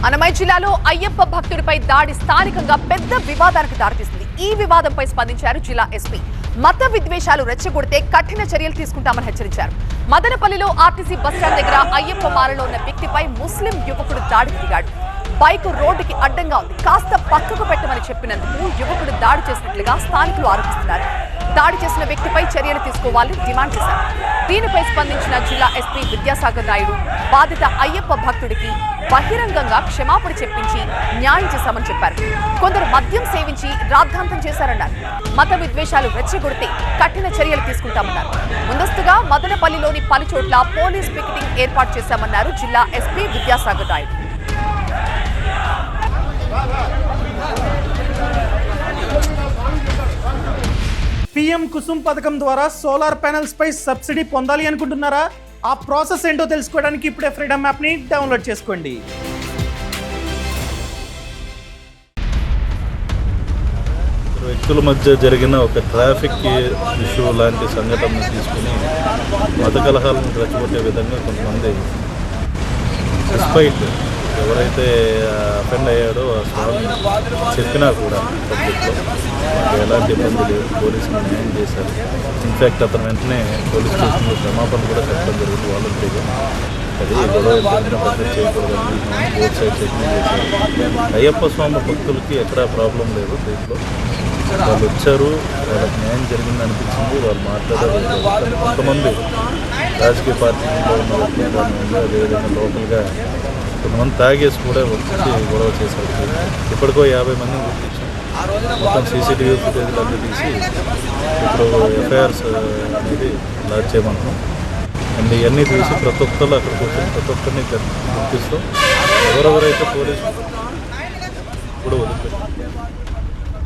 అన్నమయ్య జిల్లాలో అయ్యప్ప భక్తుడిపై దాడి స్థానికంగా పెద్ద వివాదానికి దారితీసింది. ఈ వివాదంపై స్పందించారు జిల్లా ఎస్పీ. మత విద్వేషాలు రెచ్చగొడితే కఠిన చర్యలు తీసుకుంటామని హెచ్చరించారు. మదనపల్లిలో ఆర్టీసీ బస్టాండ్ దగ్గర అయ్యప్ప మాలలో ఉన్న వ్యక్తిపై ముస్లిం యువకుడు దాడికి దిగాడు. బైక్ రోడ్డుకి అడ్డంగా ఉంది. కాస్త పక్కకు పెట్టమని చెప్పినందుకు యువకుడు దాడి చేసినట్లుగా స్థానికులు ఆరోపిస్తున్నారు. దాడి చేసిన వ్యక్తిపై చర్యలు తీసుకోవాలని డిమాండ్ చేశారు. దీనిపై స్పందించిన జిల్లా ఎస్పీ విద్యాసాగర్ నాయుడు బాధిత అయ్యప్ప భక్తుడికి బహిరంగంగా క్షమాపణ చెప్పించి న్యాయం చేశామని చెప్పారు. కొందరు మద్యం సేవించి రాద్ధాంతం చేశారన్నారు. మత విద్వేషాలు రెచ్చగొడితే కఠిన చర్యలు తీసుకుంటామన్నారు. ముందస్తుగా మదనపల్లిలోని పలు చోట్ల పోలీస్ పికెటింగ్ ఏర్పాటు చేశామన్నారు జిల్లా ఎస్పీ విద్యాసాగర్ నాయుడు. పీఎం కుసుమ్ పథకం ద్వారా సోలార్ ప్యానెల్స్ పై సబ్సిడీ పొందాలి అనుకుంటున్నారా? ఆ ప్రాసెస్ ఏంటో తెలుసుకోవడానికి ఇప్పుడే ఫ్రీడమ్ యాప్ని డౌన్లోడ్ చేసుకోండి. వ్యక్తుల మధ్య జరిగిన ఒక ట్రాఫిక్ ఇష్యూ లాంటి సంఘటనను తీసుకుని మత కలహాలను రెచ్చగొట్టే విధంగా కొంతమంది డిస్పైట్ ఎవరైతే అఫెండ్ అయ్యాడో ఆ స్వామి చెప్పినా కూడా పబ్లిక్లో మాకు ఎలాంటి ఇబ్బంది లేదు, పోలీసులు న్యాయం చేశారు. ఇన్ఫ్యాక్ట్ అతను వెంటనే పోలీస్ స్టేషన్లో క్షమాపణ కూడా చెప్పడం జరిగింది వాలంటరీగా. అది గొడవ జరిగిన పద్ధతి చేయకూడదని బోత్ సైడ్ చెకింగ్ చేశారు. అయ్యప్ప స్వామి భక్తులకి ఎక్కడా ప్రాబ్లం లేదు. దీంట్లో వాళ్ళు వచ్చారు, వాళ్ళకి న్యాయం జరిగింది అనిపించింది, వాళ్ళు మాట్లాడారు. కొంతమంది రాజకీయ పార్టీలో ఉన్న వ్యక్తులు కానీ అదేవిధంగా లోకల్గా కొంతమంది తాగేసి కూడా వచ్చి గొడవ చేశారు. ఇప్పటికో 50 మందిని గుర్తించాం. మొత్తం సీసీటీవీ ఫుటేజ్లు అన్నీ తీసి ఇప్పుడు ఎఫ్ఐఆర్స్ అనేది లాంచ్ చేయమంటున్నాం. అండ్ ఇవన్నీ తీసి ప్రతి ఒక్కళ్ళు అక్కడికి వచ్చి ప్రతి ఒక్కరిని గుర్తిస్తాం. ఎవరెవరైతే పోలీసు కూడా వదిలిపెట్టాం.